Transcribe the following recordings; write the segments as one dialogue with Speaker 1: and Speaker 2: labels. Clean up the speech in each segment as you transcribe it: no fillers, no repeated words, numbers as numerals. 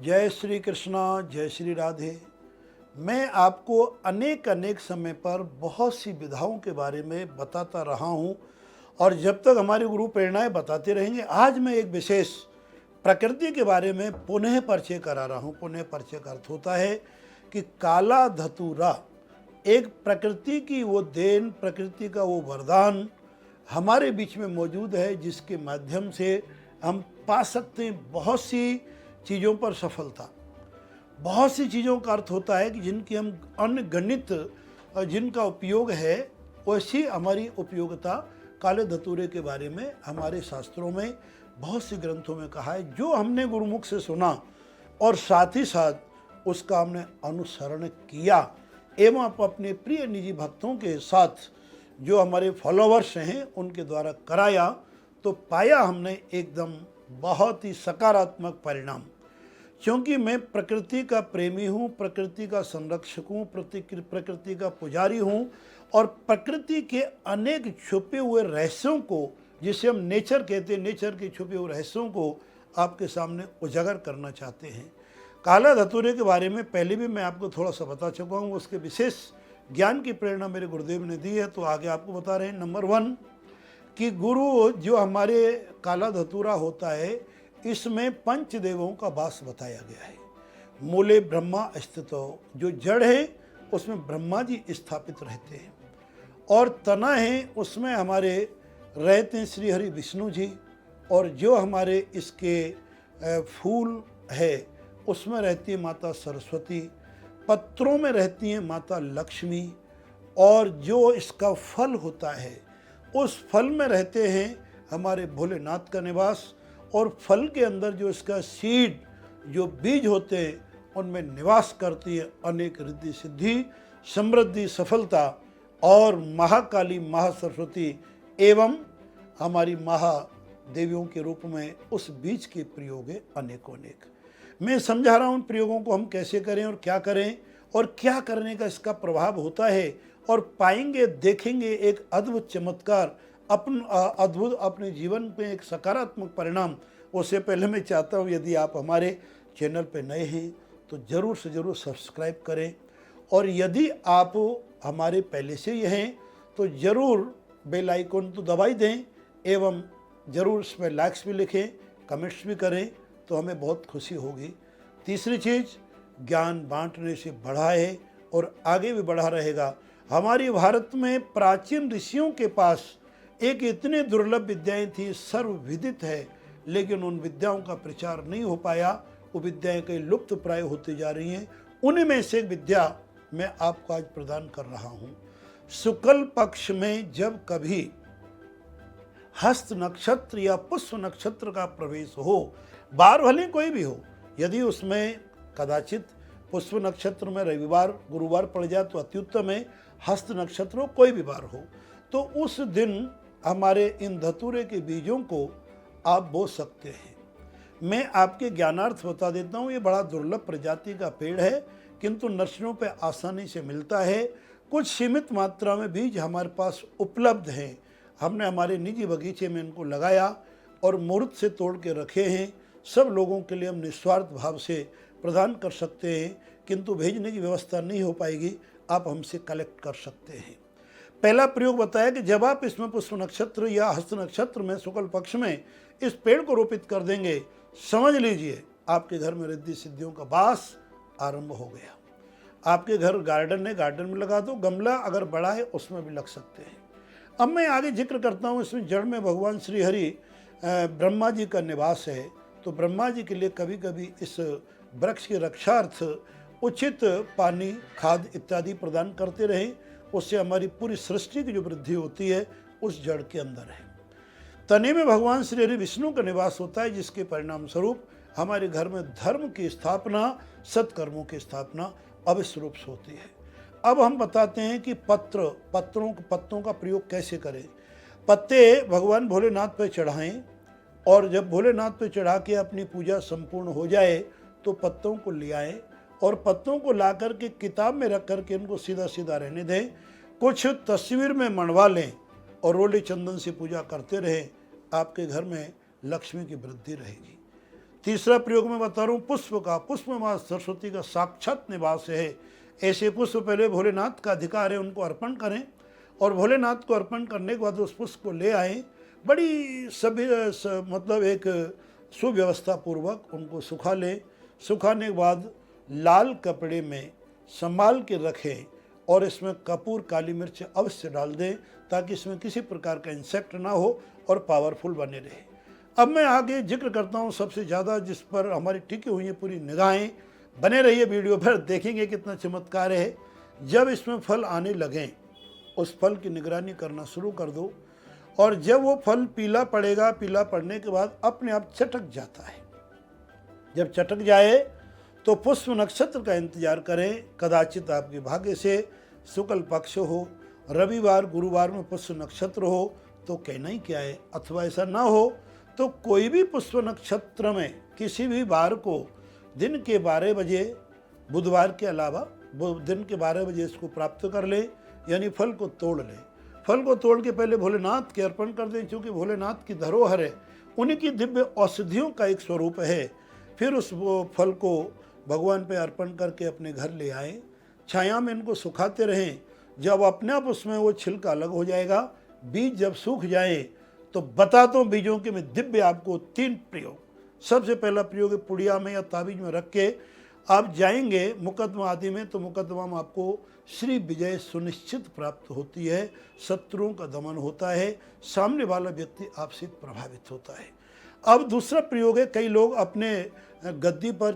Speaker 1: जय श्री कृष्णा, जय श्री राधे। मैं आपको अनेक अनेक समय पर बहुत सी विधाओं के बारे में बताता रहा हूँ और जब तक हमारे गुरु प्रेरणाएं बताते रहेंगे। आज मैं एक विशेष प्रकृति के बारे में पुनः परिचय करा रहा हूँ। पुनः परिचय का अर्थ होता है कि काला धतूरा एक प्रकृति की वो देन, प्रकृति का वो वरदान हमारे बीच में मौजूद है, जिसके माध्यम से हम पा सकते हैं बहुत सी चीज़ों पर सफलता। बहुत सी चीज़ों का अर्थ होता है कि जिनकी हम अनगणित जिनका उपयोग है, वैसी हमारी उपयोगिता काले धतूरे के बारे में हमारे शास्त्रों में बहुत सी ग्रंथों में कहा है। जो हमने गुरुमुख से सुना और साथ ही साथ उसका हमने अनुसरण किया एवं अपने प्रिय निजी भक्तों के साथ जो हमारे फॉलोवर्स हैं उनके द्वारा कराया, तो पाया हमने एकदम बहुत ही सकारात्मक परिणाम। क्योंकि मैं प्रकृति का प्रेमी हूँ, प्रकृति का संरक्षक हूँ, प्रकृति का पुजारी हूँ और प्रकृति के अनेक छुपे हुए रहस्यों को, जिसे हम नेचर कहते हैं, नेचर के छुपे हुए रहस्यों को आपके सामने उजागर करना चाहते हैं। काला धतूरे के बारे में पहले भी मैं आपको थोड़ा सा बता चुका हूँ। उसके विशेष ज्ञान की प्रेरणा मेरे गुरुदेव ने दी है, तो आगे आपको बता रहे हैं। नंबर 1 कि गुरु जो हमारे काला धतूरा होता है, इसमें पंचदेवों का वास बताया गया है। मूले ब्रह्मा स्थितो, जो जड़ है उसमें ब्रह्मा जी स्थापित रहते हैं, और तना है उसमें हमारे रहते हैं श्री हरि विष्णु जी, और जो हमारे इसके फूल है उसमें रहती है माता सरस्वती, पत्रों में रहती हैं माता लक्ष्मी, और जो इसका फल होता है उस फल में रहते हैं हमारे भोलेनाथ का निवास, और फल के अंदर जो इसका सीड, जो बीज होते हैं, उनमें निवास करती है अनेक रिद्धि सिद्धि, समृद्धि, सफलता, और महाकाली, महासरस्वती एवं हमारी महादेवियों के रूप में उस बीज के प्रयोग है अनेकों अनेक। मैं समझा रहा हूँ उन प्रयोगों को हम कैसे करें और क्या करें और क्या करने का इसका प्रभाव होता है, और पाएंगे, देखेंगे एक अद्भुत चमत्कार, अद्भुत अपने जीवन में एक सकारात्मक परिणाम। उससे पहले मैं चाहता हूँ यदि आप हमारे चैनल पर नए हैं तो ज़रूर से ज़रूर सब्सक्राइब करें, और यदि आप हमारे पहले से ही हैं तो ज़रूर बेल आइकन तो दबाई दें, एवं ज़रूर इसमें लाइक्स भी लिखें, कमेंट्स भी करें, तो हमें बहुत खुशी होगी। तीसरी चीज़, ज्ञान बांटने से बढ़ा है और आगे भी बढ़ा रहेगा। हमारी भारत में प्राचीन ऋषियों के पास एक इतनी दुर्लभ विद्याएं थी, सर्वविदित है, लेकिन उन विद्याओं का प्रचार नहीं हो पाया। वो विद्याएं कई लुप्त प्राय होती जा रही हैं। उन्हीं में से एक विद्या मैं आपको आज प्रदान कर रहा हूँ। शुक्ल पक्ष में जब कभी हस्त नक्षत्र या पुष्प नक्षत्र का प्रवेश हो, बार भले कोई भी हो, यदि उसमें कदाचित पुष्प नक्षत्र में रविवार, गुरुवार पड़ जाए तो अत्युत्तम है। हस्त नक्षत्र हो, कोई भी बार हो, तो उस दिन हमारे इन धतूरे के बीजों को आप बो सकते हैं। मैं आपके ज्ञानार्थ बता देता हूँ। ये बड़ा दुर्लभ प्रजाति का पेड़ है, किंतु नर्सरियों पे आसानी से मिलता है। कुछ सीमित मात्रा में बीज हमारे पास उपलब्ध हैं। हमने हमारे निजी बगीचे में इनको लगाया और मुहूर्त से तोड़ के रखे हैं। सब लोगों के लिए हम निस्वार्थ भाव से प्रदान कर सकते हैं, किंतु भेजने की व्यवस्था नहीं हो पाएगी, आप हमसे कलेक्ट कर सकते हैं। पहला प्रयोग बताया कि जब आप इसमें पुष्प नक्षत्र या हस्त नक्षत्र में शुक्ल पक्ष में इस पेड़ को रोपित कर देंगे, समझ लीजिए आपके घर में रिद्धि सिद्धियों का वास आरंभ हो गया। आपके घर गार्डन है, गार्डन में लगा दो, गमला अगर बड़ा है उसमें भी लग सकते हैं। अब मैं आगे जिक्र करता हूँ। इसमें जड़ में भगवान श्री हरि ब्रह्मा जी का निवास है, तो ब्रह्मा जी के लिए कभी कभी इस वृक्ष की रक्षार्थ उचित पानी, खाद इत्यादि प्रदान करते रहे। उससे हमारी पूरी सृष्टि की जो वृद्धि होती है उस जड़ के अंदर है। तने में भगवान श्री हरि विष्णु का निवास होता है, जिसके परिणाम स्वरूप हमारे घर में धर्म की स्थापना, सत्कर्मों की स्थापना अवश्य रूप से होती है। अब हम बताते हैं कि पत्तों का प्रयोग कैसे करें। पत्ते भगवान भोलेनाथ पर चढ़ाएं, और जब भोलेनाथ पर चढ़ा के अपनी पूजा संपूर्ण हो जाए तो पत्तों को ले आएँ, और पत्तों को ला कर के किताब में रख कर के इनको सीधा सीधा रहने दें। कुछ तस्वीर में मढ़वा लें और रोले चंदन से पूजा करते रहें। आपके घर में लक्ष्मी की वृद्धि रहेगी। तीसरा प्रयोग मैं बता रहा हूँ पुष्प का। पुष्प माँ सरस्वती का साक्षात निवास है। ऐसे पुष्प पहले भोलेनाथ का अधिकार है, उनको अर्पण करें और भोलेनाथ को अर्पण करने के बाद उस पुष्प को ले आएँ, बड़ी सभी मतलब एक सुव्यवस्था पूर्वक उनको सुखा लें। सुखाने के बाद लाल कपड़े में संभाल के रखें और इसमें कपूर काली मिर्च अवश्य डाल दें ताकि इसमें किसी प्रकार का इंसेक्ट ना हो और पावरफुल बने रहे। अब मैं आगे जिक्र करता हूँ सबसे ज़्यादा जिस पर हमारी टिकी हुई है पूरी निगाहें। बने रहिए वीडियो पर, देखेंगे कितना चमत्कार है। जब इसमें फल आने लगें उस फल की निगरानी करना शुरू कर दो और जब वो फल पीला पड़ेगा, पीला पड़ने के बाद अपने आप चटक जाता है। जब चटक जाए तो पुष्प नक्षत्र का इंतजार करें। कदाचित आपके भाग्य से शुक्ल पक्ष हो, रविवार गुरुवार में पुष्प नक्षत्र हो तो कहना ही क्या है। अथवा ऐसा ना हो तो कोई भी पुष्प नक्षत्र में किसी भी वार को दिन के 12 बजे, बुधवार के अलावा दिन के 12 बजे इसको प्राप्त कर ले, यानी फल को तोड़ ले। फल को तोड़ के पहले भोलेनाथ के अर्पण कर दें, क्योंकि भोलेनाथ की धरोहर है, उन्हीं की दिव्य औषधियों का एक स्वरूप है। फिर उस फल को भगवान पे अर्पण करके अपने घर ले आए, छाया में इनको सुखाते रहें। जब अपने आप उसमें वो छिलका अलग हो जाएगा, बीज जब सूख जाए तो बताता हूँ बीजों के मैं दिव्य आपको 3 प्रयोग। सबसे पहला प्रयोग है पुड़िया में या ताबीज में रख के आप जाएंगे मुकदमा आदि में, तो मुकदमा में आपको श्री विजय सुनिश्चित प्राप्त होती है, शत्रुओं का दमन होता है, सामने वाला व्यक्ति आपसे प्रभावित होता है। अब दूसरा प्रयोग है, कई लोग अपने गद्दी पर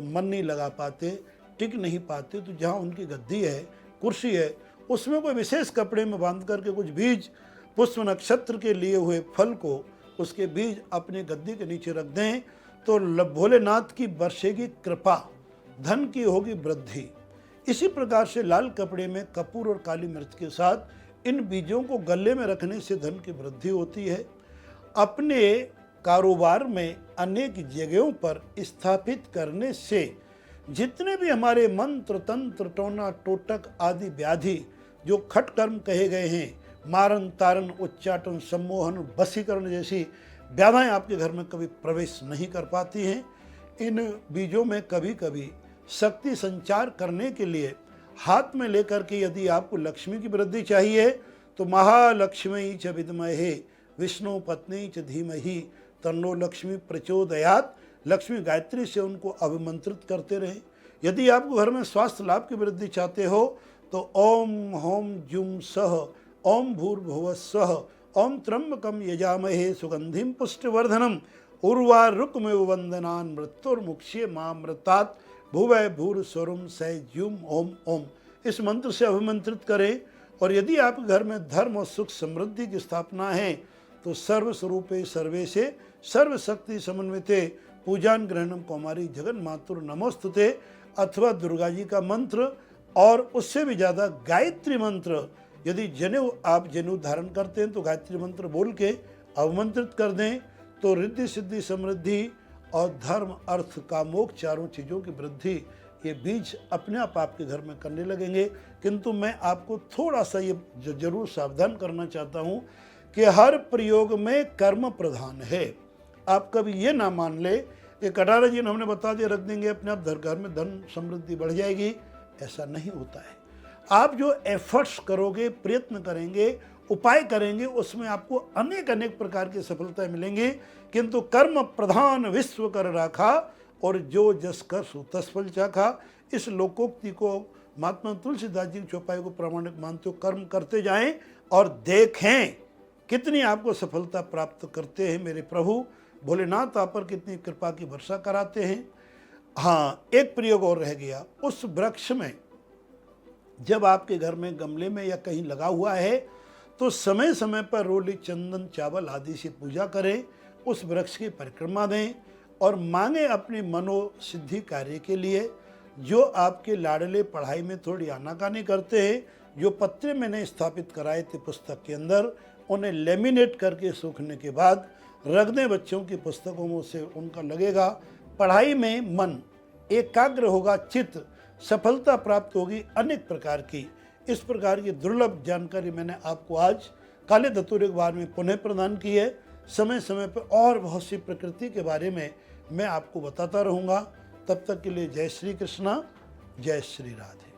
Speaker 1: मन नहीं लगा पाते, टिक नहीं पाते, तो जहाँ उनकी गद्दी है, कुर्सी है, उसमें कोई विशेष कपड़े में बांध करके कुछ बीज, पुष्प नक्षत्र के लिए हुए फल को, उसके बीज अपने गद्दी के नीचे रख दें तो भोलेनाथ की बरसेगी कृपा, धन की होगी वृद्धि। इसी प्रकार से लाल कपड़े में कपूर और काली मिर्च के साथ इन बीजों को गले में रखने से धन की वृद्धि होती है। अपने कारोबार में अनेक जगहों पर स्थापित करने से जितने भी हमारे मंत्र तंत्र टोना टोटक आदि व्याधि जो खटकर्म कहे गए हैं, मारन तारन उच्चाटन सम्मोहन वशीकरण जैसी व्याधाएं आपके घर में कभी प्रवेश नहीं कर पाती हैं। इन बीजों में कभी कभी शक्ति संचार करने के लिए हाथ में लेकर के यदि आपको लक्ष्मी की वृद्धि चाहिए तो महालक्ष्मी च विद्महे विष्णु पत्नी च धीमहि तन्नो लक्ष्मी प्रचोदयात्, लक्ष्मी गायत्री से उनको अभिमंत्रित करते रहें। यदि आपको घर में स्वास्थ्य लाभ की वृद्धि चाहते हो तो ओम होम जुम सह ओम भूर्भुवः स्वः ओम त्र्यंबकम यजामहे सुगंधिम पुष्टिवर्धनम उर्वारुकमेव वंदनान् मृत्युर्मुक्ष्ये मामृतात् भुवः भूर्स्वरुम सैज्युम ओम ओम। इस मंत्र से अभिमंत्रित करें। और यदि आपके घर में धर्म और सुख समृद्धि की स्थापना है तो सर्वस्वरूपे सर्वेशे सर्वशक्ति समन्विते पूजान ग्रहणम कौमारी जगन मातुर नमोस्तुते अथवा दुर्गा जी का मंत्र और उससे भी ज़्यादा गायत्री मंत्र, यदि जनेऊ आप जनेऊ धारण करते हैं तो गायत्री मंत्र बोल के अवमंत्रित कर दें तो रिद्धि सिद्धि समृद्धि और धर्म अर्थ कामोक्ष चारों चीज़ों की वृद्धि ये बीज अपने आप आपके घर में करने लगेंगे। किंतु मैं आपको थोड़ा सा ये जरूर सावधान करना चाहता हूँ कि हर प्रयोग में कर्म प्रधान है। आप कभी ये ना मान ले कि 18 दिन हमने बता दिया रख देंगे अपने आप घर में धन समृद्धि बढ़ जाएगी, ऐसा नहीं होता है। आप जो एफर्ट्स करोगे, प्रयत्न करेंगे, उपाय करेंगे, उसमें आपको अनेक अनेक प्रकार की सफलताएं मिलेंगी। किंतु कर्म प्रधान विश्व कर राखा और जो जस कर सो तस फल चाखा, इस लोकोक्ति को महात्मा तुलसीदास जी की चौपाई को प्रामाणिक मानते हो। कर्म करते जाएं और देखें कितनी आपको सफलता प्राप्त करते हैं मेरे प्रभु। भोलेनाथ आप पर कितनी कृपा की वर्षा कराते हैं। हाँ, एक प्रयोग और रह गया। उस वृक्ष में जब आपके घर में गमले में या कहीं लगा हुआ है तो समय समय पर रोली चंदन चावल आदि से पूजा करें, उस वृक्ष की परिक्रमा दें और मांगे अपनी मनोसिद्धि कार्य के लिए। जो आपके लाडले पढ़ाई में थोड़ी आनाकानी करते हैं, जो पत्रे मैंने स्थापित कराए थे पुस्तक के अंदर, उन्हें लेमिनेट करके सूखने के बाद रख दें बच्चों की पुस्तकों में, से उनका लगेगा पढ़ाई में मन एकाग्र होगा, चित्त सफलता प्राप्त होगी अनेक प्रकार की। इस प्रकार की दुर्लभ जानकारी मैंने आपको आज काले धतूरे के बारे में पुनः प्रदान की है। समय समय पर और बहुत सी प्रकृति के बारे में मैं आपको बताता रहूँगा। तब तक के लिए जय श्री कृष्णा, जय श्री राधे।